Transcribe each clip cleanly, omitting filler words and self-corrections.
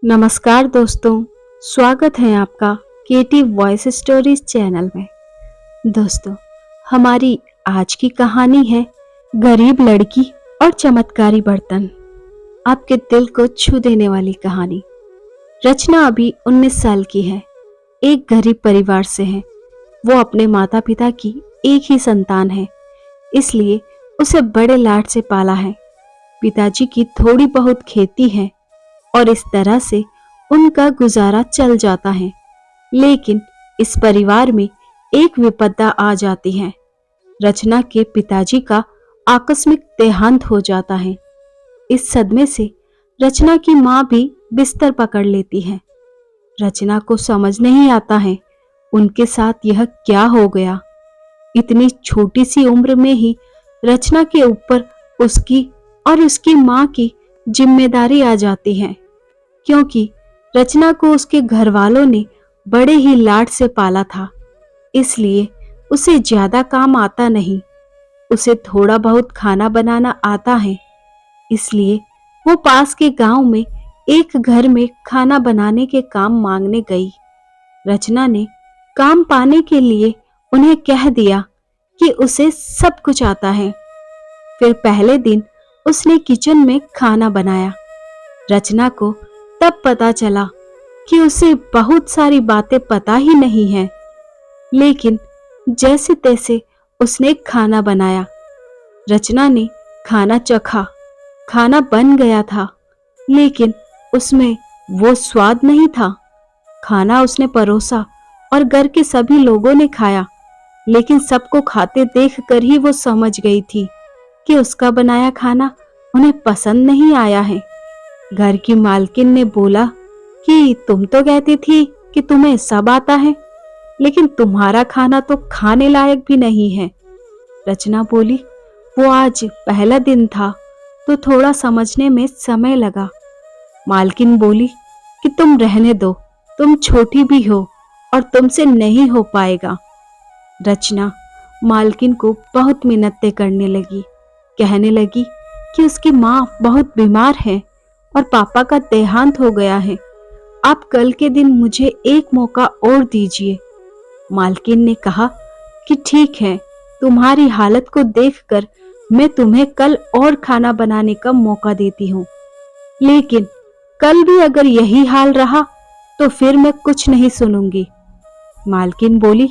नमस्कार दोस्तों, स्वागत है आपका केटी वॉइस स्टोरीज चैनल में। दोस्तों, हमारी आज की कहानी है गरीब लड़की और चमत्कारी बर्तन। आपके दिल को छू देने वाली कहानी। रचना अभी 19 साल की है, एक गरीब परिवार से है। वो अपने माता पिता की एक ही संतान है, इसलिए उसे बड़े लाड से पाला है। पिताजी की थोड़ी बहुत खेती है और इस तरह से उनका गुजारा चल जाता है। लेकिन इस परिवार में एक विपदा आ जाती है। रचना के पिताजी का आकस्मिक देहांत हो जाता है। इस सदमे से रचना की मां भी बिस्तर पकड़ लेती है। रचना को समझ नहीं आता है उनके साथ यह क्या हो गया। इतनी छोटी सी उम्र में ही रचना के ऊपर उसकी और उसकी मां की जिम्मेदारी आ जाती है, क्योंकि रचना को उसके घर वालों ने बड़े ही लाड से पाला था। इसलिए उसे ज्यादा काम आता नहीं। उसे थोड़ा बहुत खाना बनाना आता है, इसलिए वो पास के गांव में एक घर में खाना बनाने के काम मांगने गई। रचना ने काम पाने के लिए उन्हें कह दिया कि उसे सब कुछ आता है। फिर पहले दिन उसने किचन में खाना बनाया। रचना को तब पता चला कि उसे बहुत सारी बातें पता ही नहीं है, लेकिन जैसे तैसे उसने खाना बनाया। रचना ने खाना चखा। खाना बन गया था, लेकिन उसमें वो स्वाद नहीं था। खाना उसने परोसा और घर के सभी लोगों ने खाया, लेकिन सबको खाते देखकर ही वो समझ गई थी कि उसका बनाया खाना उन्हें पसंद नहीं आया है। घर की मालकिन ने बोला कि तुम तो कहती थी कि तुम्हें सब आता है, लेकिन तुम्हारा खाना तो खाने लायक भी नहीं है। रचना बोली, वो आज पहला दिन था तो थोड़ा समझने में समय लगा। मालकिन बोली कि तुम रहने दो, तुम छोटी भी हो और तुमसे नहीं हो पाएगा। रचना मालकिन को बहुत मिन्नतें करने लगी, कहने लगी कि उसकी माँ बहुत बीमार है और पापा का देहांत हो गया है। आप कल के दिन मुझे एक मौका और दीजिए। मालकिन ने कहा कि ठीक है, तुम्हारी हालत को देखकर मैं तुम्हें कल और खाना बनाने का मौका देती हूँ, लेकिन कल भी अगर यही हाल रहा तो फिर मैं कुछ नहीं सुनूंगी। मालकिन बोली,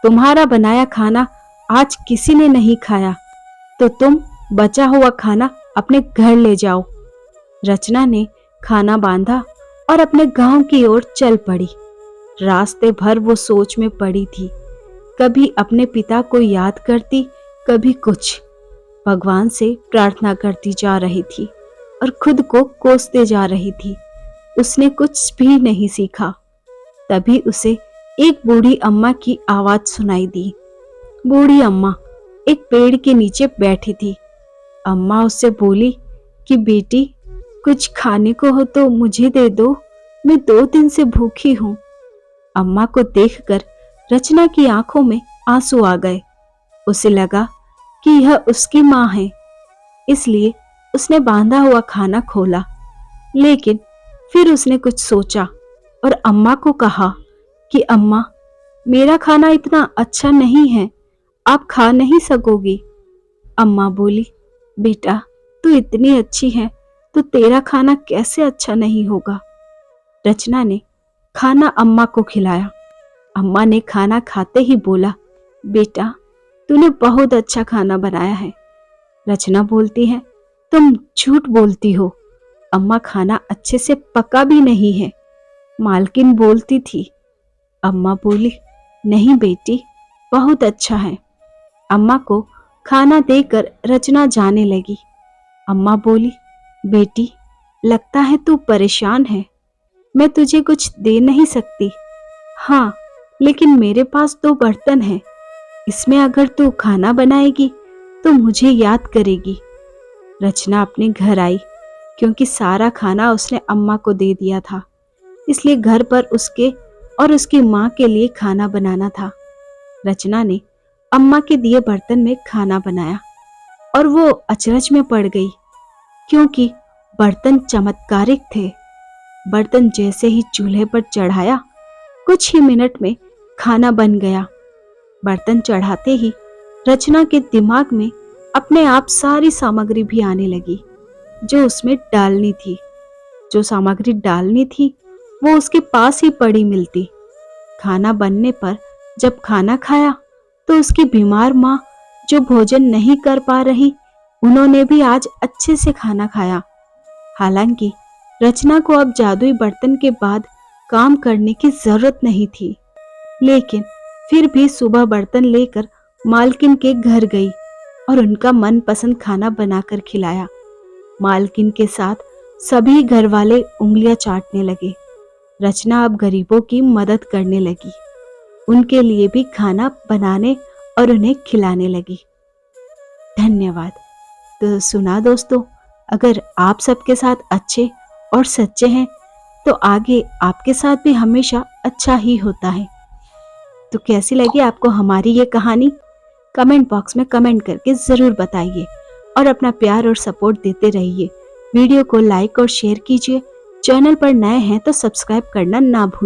तुम्हारा बनाया खाना आज किसी ने नहीं खाया, तो तुम बचा हुआ खाना अपने घर ले जाओ। रचना ने खाना बांधा और अपने गांव की ओर चल पड़ी। रास्ते भर वो सोच में पड़ी थी, कभी अपने पिता को याद करती, कभी कुछ। भगवान से प्रार्थना करती जा रही थी और खुद को कोसते जा रही थी। उसने कुछ भी नहीं सीखा। तभी उसे एक बूढ़ी अम्मा की आवाज सुनाई दी। बूढ़ी अम्मा एक पेड़ के नीचे बैठी थी। अम्मा उससे बोली कि बेटी, कुछ खाने को हो तो मुझे दे दो, मैं 2 दिन से भूखी हूँ। अम्मा को देखकर रचना की आंखों में आंसू आ गए। उसे लगा कि यह उसकी माँ है, इसलिए उसने बांधा हुआ खाना खोला। लेकिन फिर उसने कुछ सोचा और अम्मा को कहा कि अम्मा, मेरा खाना इतना अच्छा नहीं है, आप खा नहीं सकोगी। अम्मा बोली, बेटा, तू इतनी अच्छी है तो तेरा खाना कैसे अच्छा नहीं होगा। रचना ने खाना अम्मा को खिलाया। अम्मा ने खाना खाते ही बोला, बेटा, तूने बहुत अच्छा खाना बनाया है। रचना बोलती है, तुम झूठ बोलती हो, अम्मा खाना अच्छे से पका भी नहीं है। मालकिन बोलती थी। अम्मा बोली, नहीं बेटी, बहुत अच्छा है। अम्मा को खाना देकर रचना जाने लगी। अम्मा बोली, बेटी, लगता है तू परेशान है, मैं तुझे कुछ दे नहीं सकती। हाँ, लेकिन मेरे पास 2 बर्तन हैं, इसमें अगर तू खाना बनाएगी तो मुझे याद करेगी। रचना अपने घर आई, क्योंकि सारा खाना उसने अम्मा को दे दिया था, इसलिए घर पर उसके और उसकी माँ के लिए खाना बनाना था। रचना ने अम्मा के दिए बर्तन में खाना बनाया और वो अचरज में पड़ गई, क्योंकि बर्तन चमत्कारिक थे। बर्तन जैसे ही चूल्हे पर चढ़ाया, कुछ ही मिनट में खाना बन गया। बर्तन चढ़ाते ही रचना के दिमाग में अपने आप सारी सामग्री भी आने लगी जो उसमें डालनी थी। जो सामग्री डालनी थी वो उसके पास ही पड़ी मिलती। खाना बनने पर जब खाना खाया तो उसकी बीमार माँ, जो भोजन नहीं कर पा रही, उन्होंने भी आज अच्छे से खाना खाया। हालांकि रचना को अब जादुई बर्तन के बाद काम करने की जरूरत नहीं थी, लेकिन फिर भी सुबह बर्तन लेकर मालकिन के घर गई और उनका मनपसंद खाना बनाकर खिलाया। मालकिन के साथ सभी घर वाले उंगलियां चाटने लगे। रचना अब गरीबों की मदद करने लगी, उनके लिए भी खाना बनाने और उन्हें खिलाने लगी। धन्यवाद। तो सुना दोस्तों, अगर आप सबके साथ अच्छे और सच्चे हैं तो आगे आपके साथ भी हमेशा अच्छा ही होता है। तो कैसी लगी आपको हमारी ये कहानी? कमेंट बॉक्स में कमेंट करके ज़रूर बताइए और अपना प्यार और सपोर्ट देते रहिए। वीडियो को लाइक और शेयर कीजिए। चैनल पर नए हैं तो सब्सक्राइब करना ना भूलिए।